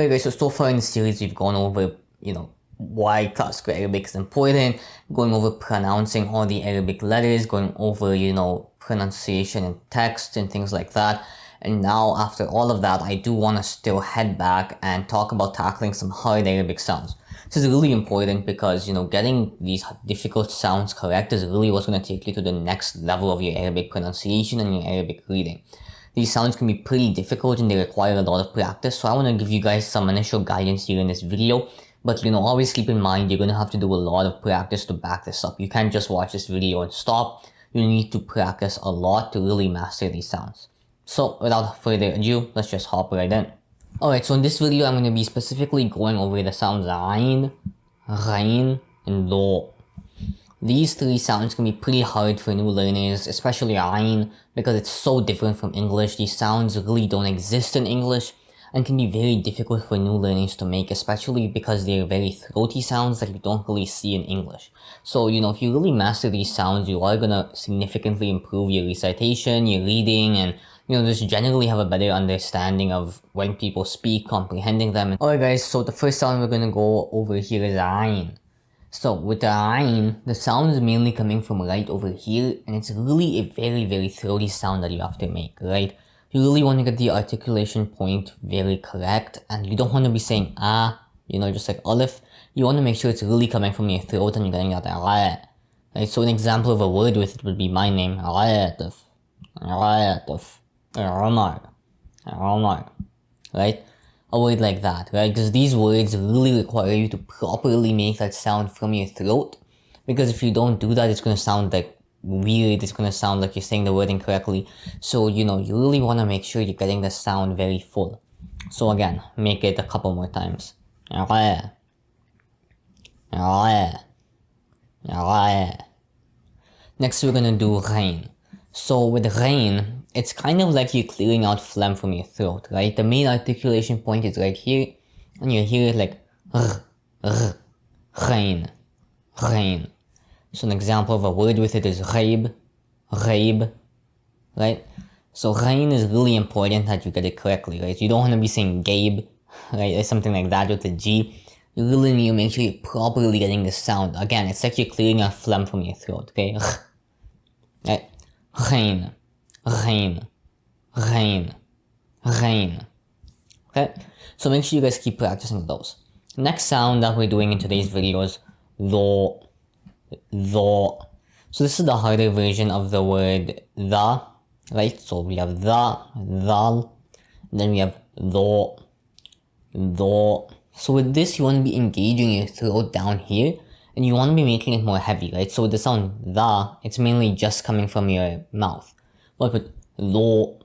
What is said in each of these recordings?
Okay, so far in the series we've gone over, why classical Arabic is important, going over pronouncing all the Arabic letters, going over, pronunciation and text and things like that. And now after all of that, I do want to still head back and talk about tackling some hard Arabic sounds. This is really important because, getting these difficult sounds correct is really what's going to take you to the next level of your Arabic pronunciation and your Arabic reading. These sounds can be pretty difficult and they require a lot of practice, so I want to give you guys some initial guidance here in this video. But always keep in mind you're going to have to do a lot of practice to back this up. You can't just watch this video and stop. You need to practice a lot to really master these sounds. So without further ado, let's just hop right in. Alright, so in this video I'm going to be specifically going over the sounds Ain, Ghain, and Do. These three sounds can be pretty hard for new learners, especially Ain, because it's so different from English. These sounds really don't exist in English and can be very difficult for new learners to make, especially because they're very throaty sounds that you don't really see in English. So, if you really master these sounds, you are gonna significantly improve your recitation, your reading, and just generally have a better understanding of when people speak, comprehending them. Alright guys, so the first sound we're gonna go over here is Ain. So with the Ain, the sound is mainly coming from right over here, and it's really a very, very throaty sound that you have to make, right? You really want to get the articulation point very correct, and you don't want to be saying ah, just like Aleph. You want to make sure it's really coming from your throat and you're getting that ah. Right? So an example of a word with it would be my name, Aatif, Omar, right? A word like that, right? Because these words really require you to properly make that sound from your throat. Because if you don't do that, it's going to sound like weird. It's going to sound like you're saying the word incorrectly. So, you really want to make sure you're getting the sound very full. So again, make it a couple more times. Next, we're going to do Ghain. So with Ghain, it's kind of like you're clearing out phlegm from your throat, right? The main articulation point is right here, and you hear it like Ghain, Ghain. So an example of a word with it is Ghaib, right? So Ghain is really important that you get it correctly, right? You don't want to be saying Gabe, right? Or something like that with a G. You really need to make sure you're properly getting the sound. Again, it's like you're clearing out phlegm from your throat, okay? Right? Ghain, Ghain, Ghain, Ghain. Okay? So make sure you guys keep practicing those. Next sound that we're doing in today's video is Do. So this is the harder version of the word the, right? So we have the, dal, then we have Do. So with this, you want to be engaging your throat down here, and you want to be making it more heavy, right? So with the sound the, it's mainly just coming from your mouth. But with Do,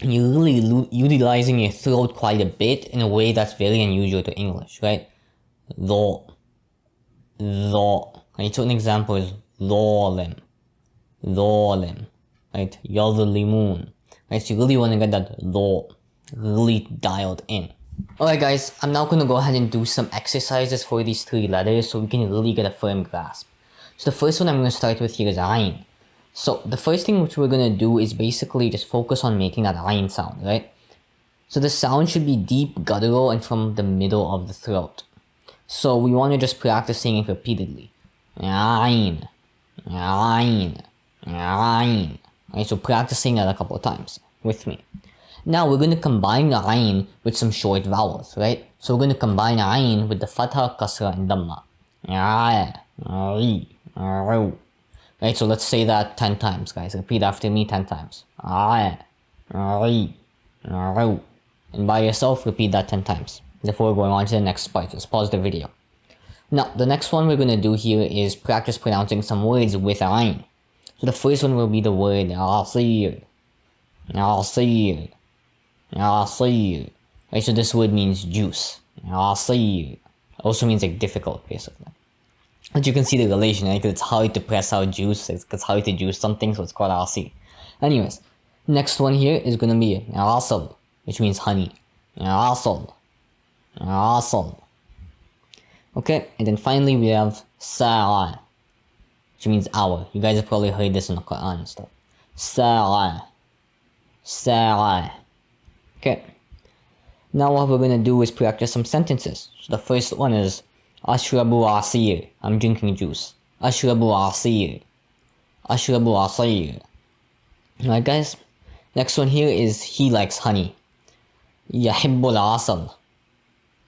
you're really utilizing your throat quite a bit in a way that's very unusual to English, right? Do, right? So an example is Zolim, right? Yadlimun, right? So you really want to get that Do really dialed in. Alright guys, I'm now going to go ahead and do some exercises for these three letters so we can really get a firm grasp. So the first one I'm going to start with here is Ain. So the first thing which we're going to do is basically just focus on making that Ain sound, right? So the sound should be deep, guttural, and from the middle of the throat. So we want to just practice saying it repeatedly. Ain, Ain, Ain. Right, so practice saying that a couple of times with me. Now we're going to combine the Ain with some short vowels, right? So we're going to combine Ain with the Fatha, Kasra, and Dhamma. Right, so let's say that 10 times, guys. Repeat after me 10 times. And by yourself, repeat that 10 times before going on to the next part. Let's pause the video. Now, the next one we're going to do here is practice pronouncing some words with Ain. So the first one will be the word Asir. Asir. Right, so this word means juice. Asir. Also means like difficult, basically. But you can see the relation, right? Because it's hard to press out juice. It's hard to juice something, so it's called Asir. Anyways, next one here is going to be Asal, which means honey. Asal. Okay, and then finally we have Sa'a, which means hour. You guys have probably heard this in the Quran and stuff. Sa'a. Okay. Now what we're gonna do is practice some sentences. So the first one is Ashrabu asir. I'm drinking juice. Ashrabu asir. Ashrabu asir. Alright guys. Next one here is he likes honey. Yahibbul asal.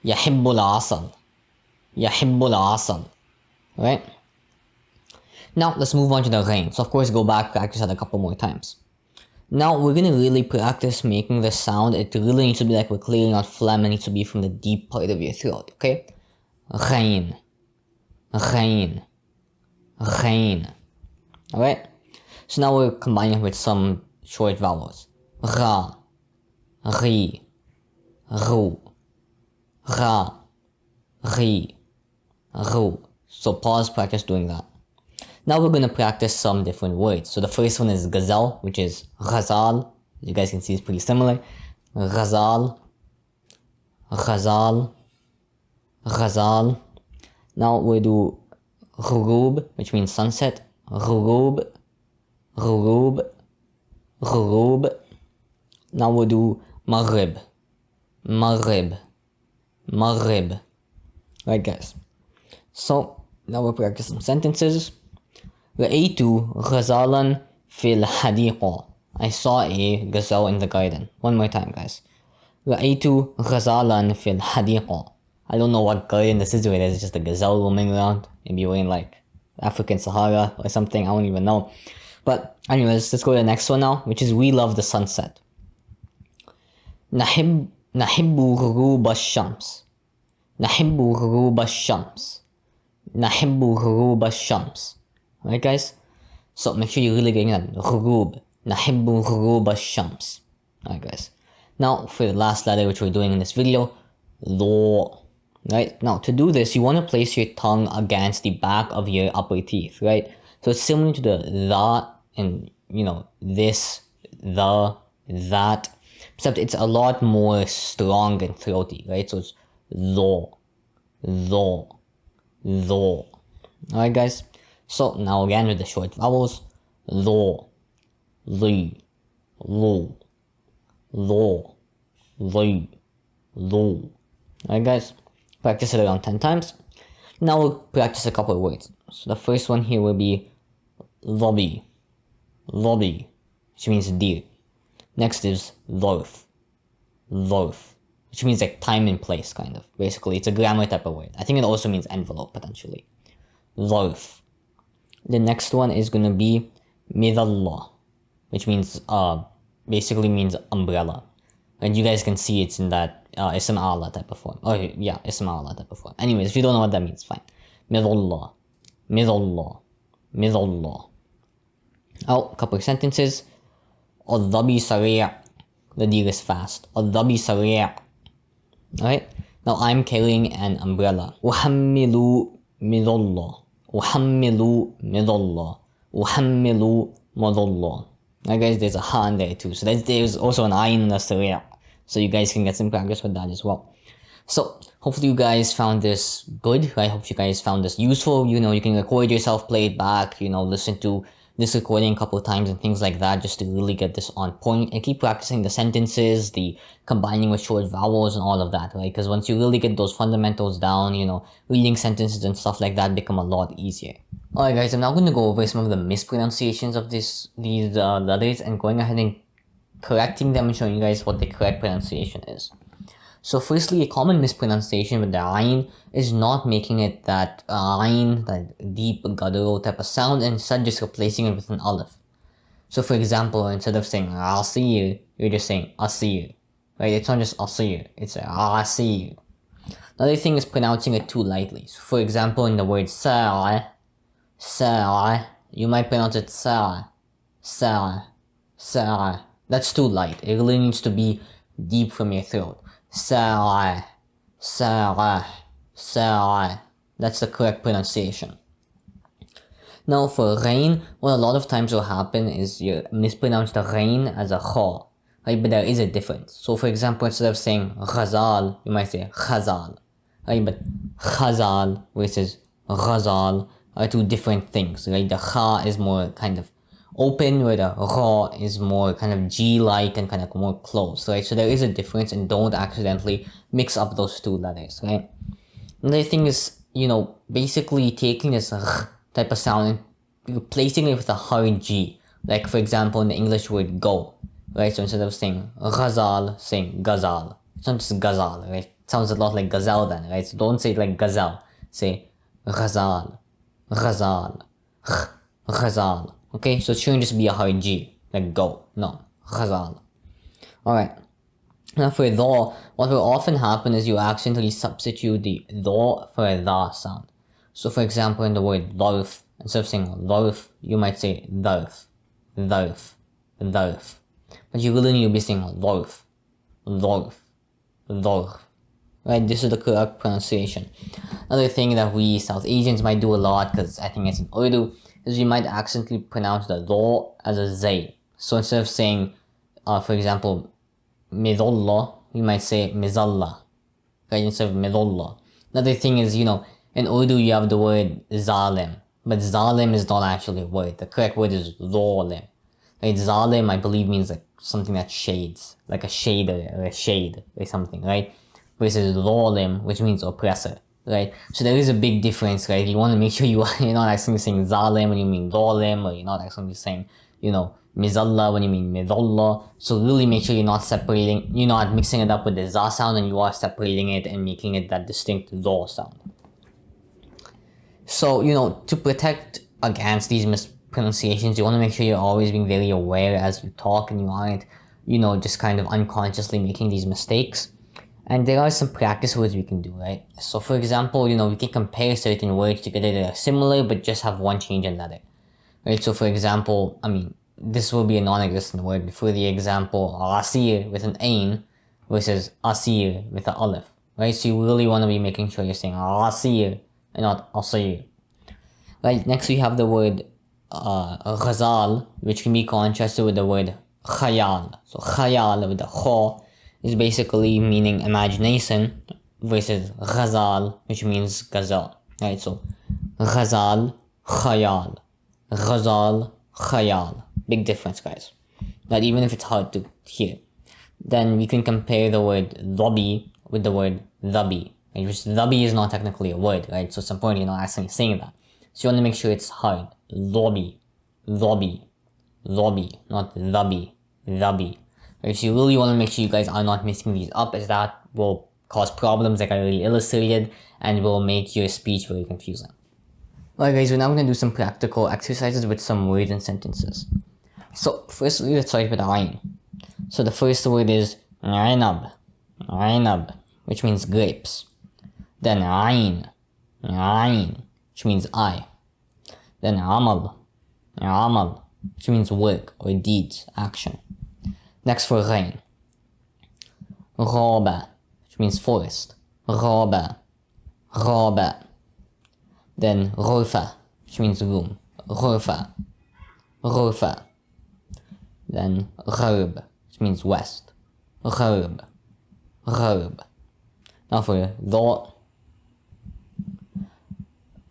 Yahibbul asal. Yahibbul asal. Alright. Now let's move on to the ghain. So of course go back, practice that a couple more times. Now we're gonna really practice making the sound. It really needs to be like we're clearing out phlegm. It needs to be from the deep part of your throat, okay? Ghain. Ghain. Ghain. Alright? So now we're combining with some short vowels. Gha. Ghi. Ghu. Gha. Ghi. Ghu. So pause, practice doing that. Now we're going to practice some different words. So the first one is gazal, which is ghazal. You guys can see it's pretty similar. Ghazal. Ghazal. Ghazal. Now we'll do ghurub, which means sunset. Ghurub. Ghurub. Ghurub. Now we'll do maghrib. Maghrib. Maghrib. Right guys. So now we'll practice some sentences. رأيت غزالا في الحديقة. I saw a gazelle in the garden. One more time guys. رأيت غزالا في الحديقة. I don't know what garden this is, whether it's just a gazelle roaming around. Maybe we're in like African Sahara or something, I don't even know. But anyways, let's go to the next one now, which is we love the sunset. نحب غروب الشمس. نحب غروب الشمس. نحب غروب الشمس. Alright guys? So make sure you're really getting that. غروب. نحب غروب الشمس. Alright guys. Now for the last letter which we're doing in this video, lo. Right? Now to do this, you want to place your tongue against the back of your upper teeth, right? So it's similar to the and you know this, the, that, except it's a lot more strong and throaty, right? So it's lo, lo, lo. Alright guys? So now again with the short vowels, lo, li, lo, lo, li, lo. Alright guys? Practice it around 10 times. Now we'll practice a couple of words. So the first one here will be lobby, lobby, which means deer. Next is lorf, lorf, which means like time and place kind of. Basically, it's a grammar type of word. I think it also means envelope potentially. Lorf. The next one is gonna be midallah, which means basically means umbrella. And you guys can see it's in that ism Allah type of form. Oh yeah, ism Allah type of form. Anyways, if you don't know what that means, fine. Midallah, midallah, midallah. Oh, a couple of sentences. Al-dhabi sari'. The deer is fast. Al-dhabi sari'. Alright? Now I'm carrying an umbrella. Uhammilu midallah. Uhammilu midallah. Uhammilu madallah. Now guys, there's a ha in there too. So there's also an ayin in the sari'. So you guys can get some practice with that as well. So hopefully you guys found this good. I hope you guys found this useful. You know, you can record yourself, play it back, you know, listen to this recording a couple of times and things like that, just to really get this on point and keep practicing the sentences, the combining with short vowels and all of that, right? Because once you really get those fundamentals down, you know, reading sentences and stuff like that become a lot easier. Alright guys, I'm now going to go over some of the mispronunciations of these letters and going ahead and correcting them and showing you guys what the correct pronunciation is. So firstly, a common mispronunciation with the ayn is not making it that ayn, that deep guttural type of sound, and instead just replacing it with an aleph. So for example, instead of saying asir, you're just saying asir, right? It's not just asir, it's asir. Another thing is pronouncing it too lightly. So for example, in the word sa'a, sa'a, you might pronounce it sa'a, sa'a, sa'a. That's too light. It really needs to be deep from your throat. Sa'a, sa'a, sa'a. That's the correct pronunciation. Now for ghain, what a lot of times will happen is you mispronounce the ghain as a kha, right? But there is a difference. So for example, instead of saying ghazal, you might say khazal, right? But khazal versus ghazal are two different things, right? The kha is more kind of open, where the ra is more kind of G-like and kind of more closed, right? So there is a difference, and don't accidentally mix up those two letters, right? Another thing is, basically taking this type of sound and replacing it with a hard G. Like, for example, in the English word go, right? So instead of saying ghazal, saying gazal. It's not just gazal, right? It sounds a lot like gazelle then, right? So don't say it like gazelle. Say ghazal, ghazal, ghazal. Okay, so it shouldn't just be a hard G, like go. No, ghazal. Alright. Now for dha, what will often happen is you accidentally substitute the dha for a dha sound. So for example, in the word dharf, instead of saying dharf, you might say dharf, dharf, dharf. But you really need to be saying dharf, dharf, dharf. Right, this is the correct pronunciation. Another thing that we South Asians might do a lot, because I think it's in Urdu, is we might accidentally pronounce the dha as a zay. So instead of saying, for example, midullah, we might say mizallah, right, instead of midullah. Another thing is, in Urdu you have the word zalim, but zalim is not actually a word. The correct word is zalim. Right, zalim, I believe, means like something that shades, like a shader or a shade or something, right? Versus zalim, which means oppressor, right? So there is a big difference, right? You want to make sure you're not actually saying zalim when you mean zalim, or you're not actually saying, mizallah when you mean midullah. So really make sure you're not mixing it up with the za sound, and you are separating it and making it that distinct za sound. So, to protect against these mispronunciations, you want to make sure you're always being very aware as you talk, and you aren't, just kind of unconsciously making these mistakes. And there are some practice words we can do, right? So for example, we can compare certain words together that are similar but just have one change in letter, right? So for example, this will be a non-existent word. For the example, asir with an ain versus asir with an aleph, right? So you really want to be making sure you're saying asir and not asir. Right, next we have the word ghazal, which can be contrasted with the word khayal. So khayal with the kha is basically meaning imagination, versus ghazal, which means gazelle, right? So ghazal, khayal, ghazal, khayal. Big difference, guys. But even if it's hard to hear, then we can compare the word dhabi with the word dhabi, right? Which dhabi is not technically a word, right? So it's important you're not actually saying that. So you want to make sure it's hard. Dhabi, dhabi, dhabi, not dhabi, dhabi. Right, so you really want to make sure you guys are not mixing these up, as that will cause problems like I already illustrated, and will make your speech very confusing. Alright guys, we're now going to do some practical exercises with some words and sentences. So firstly, let's start with ayn. So the first word is ainab, ainab, which means grapes. Then ayn, ayn, which means eye. Then amal, amal, which means work or deeds, action. Next for ghain, ghaba, which means forest, ghaba, ghaba. Then ghurfa, which means room, ghurfa, ghurfa. Then gharb, which means west, gharb, gharb. Now for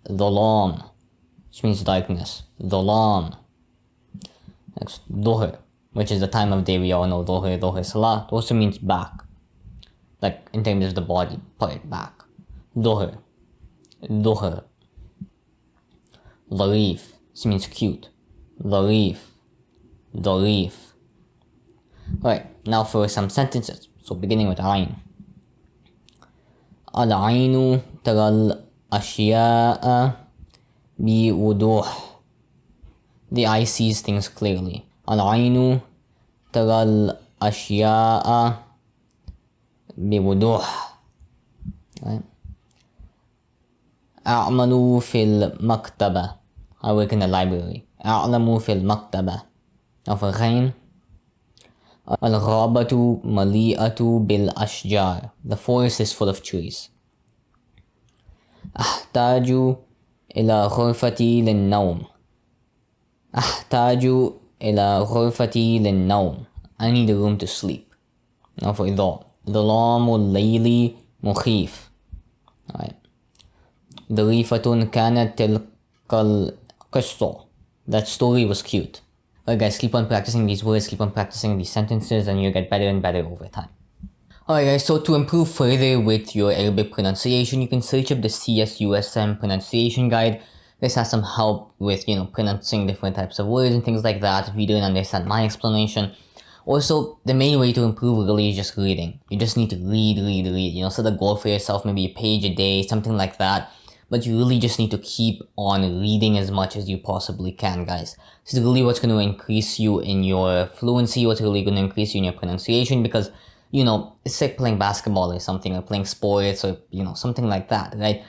dhalam, which means darkness, dhalam. Next, dhuhr, which is the time of day. We all know dhuhr salah. It also means back, like in terms of the body part, back. Dhuhr, dhuhr. Dharif, this means cute. Dharif, dharif. Alright, now for some sentences. So beginning with ayn. Al-aynu taral ashya'a biwuduh. The eye sees things clearly. Al-aynu taral ashya'a biwuduh. Right? أعمل في المكتبة. I work in the library. أعلم في المكتبة. Now for غين. الغابة مليئة بالأشجار. The forest is full of trees. أحتاج إلى غرفتي للنوم. أحتاج إلى غرفتي للنوم. I need a room to sleep. Now for ظلام. ظلام الليل مخيف. Alright. ظريفة كانت تلك القصة. That story was cute. Alright guys, keep on practicing these words, keep on practicing these sentences, and you'll get better and better over time. Alright guys, so to improve further with your Arabic pronunciation, you can search up the CSUSM pronunciation guide. This has some help with, pronouncing different types of words and things like that if you didn't understand my explanation. Also, the main way to improve really is just reading. You just need to read. Set a goal for yourself, maybe a page a day, something like that. But you really just need to keep on reading as much as you possibly can, guys. This is really what's going to increase you in your fluency, what's really going to increase you in your pronunciation, because, it's like playing basketball or something, or playing sports, or, something like that, right?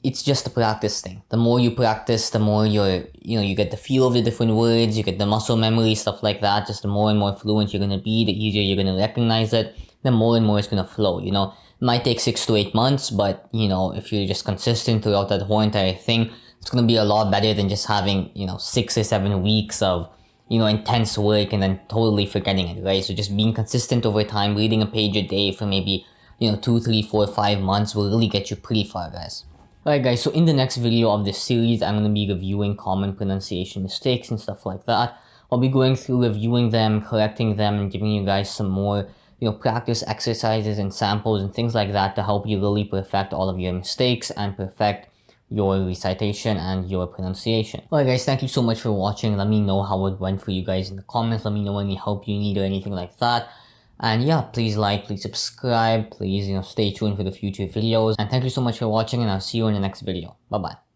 It's just a practice thing. The more you practice, the more you get the feel of the different words, you get the muscle memory, stuff like that. Just the more and more fluent you're going to be, the easier you're going to recognize it, the more and more it's going to flow, It might take 6 to 8 months, but, if you're just consistent throughout that whole entire thing, it's going to be a lot better than just having, 6 or 7 weeks of, intense work and then totally forgetting it, right? So just being consistent over time, reading a page a day for maybe, 2, 3, 4, 5 months will really get you pretty far, guys. Alright guys, so in the next video of this series, I'm going to be reviewing common pronunciation mistakes and stuff like that. I'll be going through reviewing them, correcting them, and giving you guys some more, practice exercises and samples and things like that to help you really perfect all of your mistakes and perfect your recitation and your pronunciation. Alright guys, thank you so much for watching. Let me know how it went for you guys in the comments. Let me know any help you need or anything like that. And yeah, please like, please subscribe, please, stay tuned for the future videos. And thank you so much for watching, and I'll see you in the next video. Bye-bye.